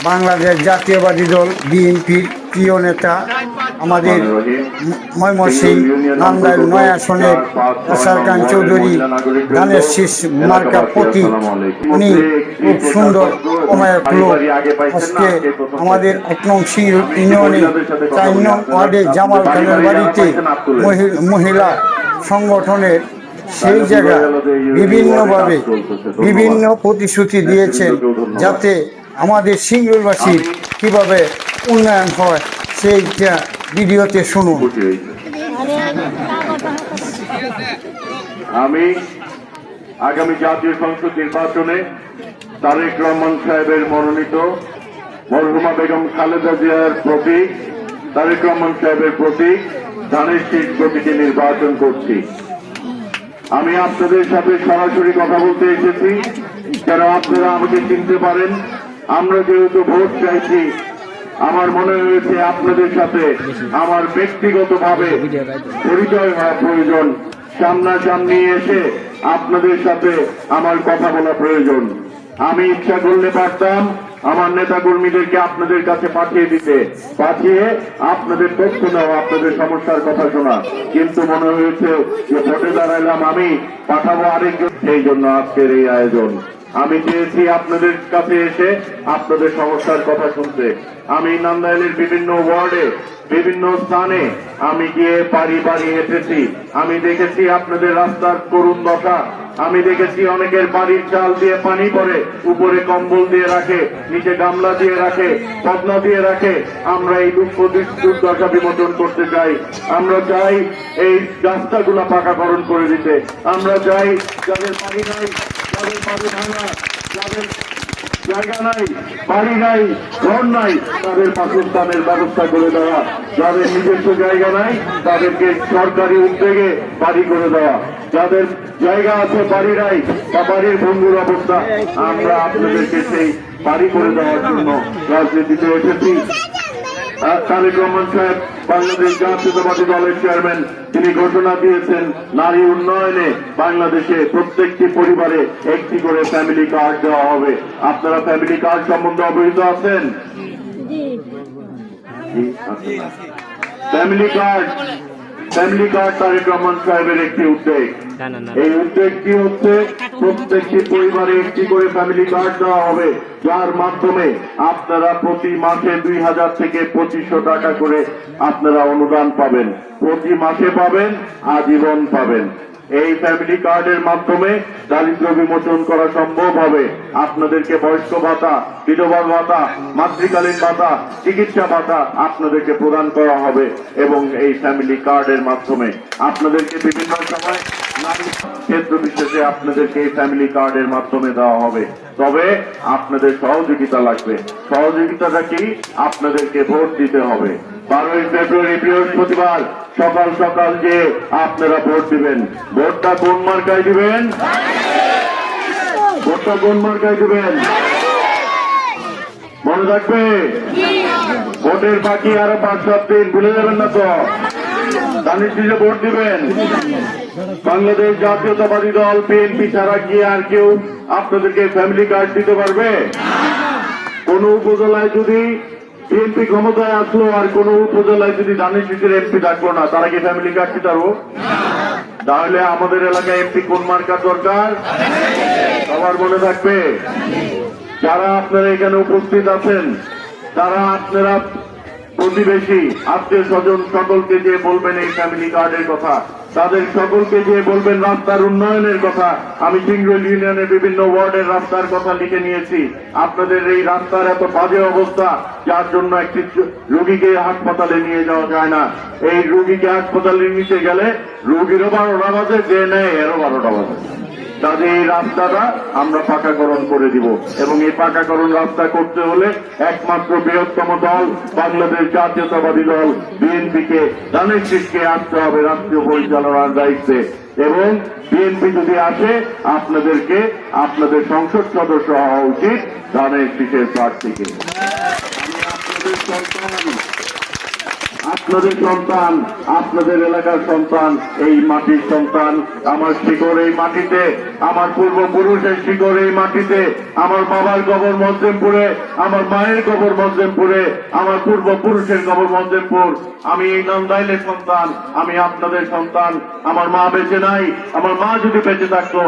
বাংলাদেশ জাতীয়বাদী দল বিএনপির প্রিয় নেতা আমাদের ময়মনসিংহ নান্দাইল ৯ আসনের আশার খান চৌধুরী ধানের শীষ মার্কা প্রতীক। উনি খুব সুন্দর অমায়ক লোক। আজকে আমাদের ১ নং সিংড়ি ইউনিয়নে ৪ নং ওয়ার্ডে জামাল খানের বাড়িতে মহিলা সংগঠনের সেই জায়গায় বিভিন্নভাবে বিভিন্ন প্রতিশ্রুতি দিয়েছেন যাতে আমাদের সিংড়িবাসীর কীভাবে উন্নয়ন হয় সেইটা ভিডিওতে শুনুন। আমি আগামী জাতীয় সংসদ নির্বাচনে তারেক রহমান সাহেবের মনোনীত মরহুমা বেগম খালেদা জিয়ার প্রতীক, তারেক রহমান সাহেবের প্রতীক ধানের শীষ প্রতীকে নির্বাচন করছি। আমি আপনাদের সাথে সরাসরি কথা বলতে এসেছি, যারা আপনারা আমাকে চিনতে পারেন। আমরা যেহেতু ভোট চাইছি, আমার মনে হয়েছে আপনাদের সাথে আমার ব্যক্তিগতভাবে পরিচয় হওয়া প্রয়োজন, সামনাসামনি এসে আপনাদের সাথে আমার কথা বলা প্রয়োজন। আমি ইচ্ছা করলে পারতাম আমার নেতা কর্মীদেরকে আপনাদের কাছে পাঠিয়ে আপনাদের তথ্য নেওয়া, আপনাদের সমস্যার কথা শোনা, কিন্তু মনে হয়েছে যে ভোটে দাঁড়াইলাম আমি, পাঠাবো আরেকজন। সেই জন্য আজকের এই আয়োজন। আমি চেয়েছি আপনাদের কাছে এসে আপনাদের সমস্যার কথা শুনতে। আমি নান্দাইলের বিভিন্ন ওয়ার্ডে বিভিন্ন স্থানে আমি গিয়ে বাড়ি বাড়ি হেঁটেছি। আমি দেখেছি আপনাদের রাস্তার করুণ দশা। আমি দেখেছি অনেকের বাড়ির চাল দিয়ে পানি পড়ে, উপরে কম্বল দিয়ে রাখে, নিচে গামলা দিয়ে রাখে, পদ্মা দিয়ে রাখে। আমরা এই দুর্দশা বিমোচন করতে চাই। আমরা চাই এই রাস্তাগুলা পাকাকরণ করে দিতে। আমরা চাই যাদের পানি নাই, যাদের বাড়ি ভাঙা, যাদের জায়গা নাই, বাড়ি নাই, ঘর নাই, তাদের বাসস্থানের ব্যবস্থা করে দেওয়া। যাদের নিজস্ব জায়গা নাই তাদেরকে সরকারি উদ্যোগে বাড়ি করে দেওয়া। যাদের জায়গা আছে, বাড়ি নাই বা বাড়ির ভঙ্গুর অবস্থা, আমরা আপনাদেরকে সেই বাড়ি করে দেওয়ার জন্য রাজনীতিতে এসেছি। তারেক রহমান সাহেব বাংলাদেশ জাতীয়তাবাদী দলের চেয়ারম্যান, তিনি ঘোষণা দিয়েছেন নারী উন্নয়নে বাংলাদেশে প্রত্যেকটি পরিবারে একটি করে ফ্যামিলি কার্ড দেওয়া হবে। আপনারা ফ্যামিলি কার্ড সম্বন্ধে অবহিত আছেন? ফ্যামিলি কার্ড তারেক রহমান সাহেবের একটি উদ্যোগ। এই উদ্যোগটি হচ্ছে প্রত্যেকটি পরিবারে একটি করে ফ্যামিলি কার্ড দেওয়া হবে, যার মাধ্যমে আপনারা প্রতি মাসে ২০০০ থেকে ২৫০০ টাকা করে আপনারা অনুদান পাবেন। প্রতি মাসে পাবেন, আজীবন পাবেন। এই ফ্যামিলি কার্ডের মাধ্যমে দারিদ্র্য বিমোচন করা সম্ভব হবে। আপনাদেরকে বয়স্ক ভাতা, বিধবা ভাতা, মাতৃকালীন ভাতা, চিকিৎসা ভাতা আপনাদেরকে প্রদান করা হবে এবং এই ফ্যামিলি কার্ডের মাধ্যমে আপনাদেরকে বিভিন্ন সময় ক্ষেত্র বিশেষে আপনাদেরকে এই ফ্যামিলি কার্ডের মাধ্যমে দেওয়া হবে। তবে আপনাদের সহযোগিতা লাগবে। সহযোগিতাটা কি? আপনাদেরকে ভোট দিতে হবে। 12ই ফেব্রুয়ারি বৃহস্পতিবার সকাল সকাল যে আপনারা ভোট দিবেন। ভোটটা কোন মার্কায় দিবেন? ভোটটা কোন মার্কায় দিবেন মনে রাখবে। ভোটের বাকি আরো 5-7 দিন, ভুলে যাবেন না তো। ধানের শীষে ভোট দিবেন। বাংলাদেশ জাতীয়তাবাদী দল বিএনপি ছাড়া কি আর কেউ আপনাদেরকে ফ্যামিলি কার্ড দিতে পারবে? কোন উপজেলায় যদি বিএনপি ক্ষমতায় আসলো আর কোন উপজেলায় যদি ধানের শীষের এমপি থাকলো না, তারা কি ফ্যামিলি কার্ড দিতে পারবো? তাহলে আমাদের এলাকায় এমপি কোন মার্কার দরকার? সবার মনে থাকবে। যারা আপনারা এখানে উপস্থিত আছেন, তারা আপনারা প্রতিবেশী, আত্মীয় স্বজন সকলকে যে বলবেন এই ফ্যামিলি কার্ডের কথা, তাদের সকলকে যে বলবেন রাস্তার উন্নয়নের কথা। আমি সিংড়ি ইউনিয়নের বিভিন্ন ওয়ার্ডের রাস্তার কথা লিখে নিয়েছি। আপনাদের এই রাস্তার এত বাজে অবস্থা, যার জন্য একটি রোগীকে হাসপাতালে নিয়ে যাওয়া যায় না। এই রোগীকে হাসপাতালে নিতে গেলে রোগীরও 12টা বাজে, যে নেয় এরও 12টা বাজে। তাদের এই রাস্তাটা আমরা পাকাকরণ করে দিব এবং এই পাকাকরণ রাস্তা করতে হলে একমাত্র বৃহত্তম দল বাংলাদেশ জাতীয়তাবাদী দল বিএনপিকে, ধানের শীষকে আসতে হবে রাষ্ট্রীয় পরিচালনার দায়িত্বে। এবং বিএনপি যদি আসে, আপনাদেরকে আপনাদের সংসদ সদস্য হওয়া উচিত ধানের শীষের প্রার্থীকে। আপনাদের সন্তান আপনাদের সন্তান, আপনাদের এলাকার সন্তান, এই মাটির সন্তান। আমার শিকড় এই মাটিতে, আমার পূর্বপুরুষের শিকড় এই মাটিতে, আমার বাবার কবর মজলিমপুরে, আমার মায়ের কবর মজলিমপুরে, আমার পূর্বপুরুষের কবর মজলিমপুর। আমি এই নান্দাইলের সন্তান, আমি আপনাদের সন্তান। আমার মা বেঁচে নাই, আমার মা যদি বেঁচে থাকতো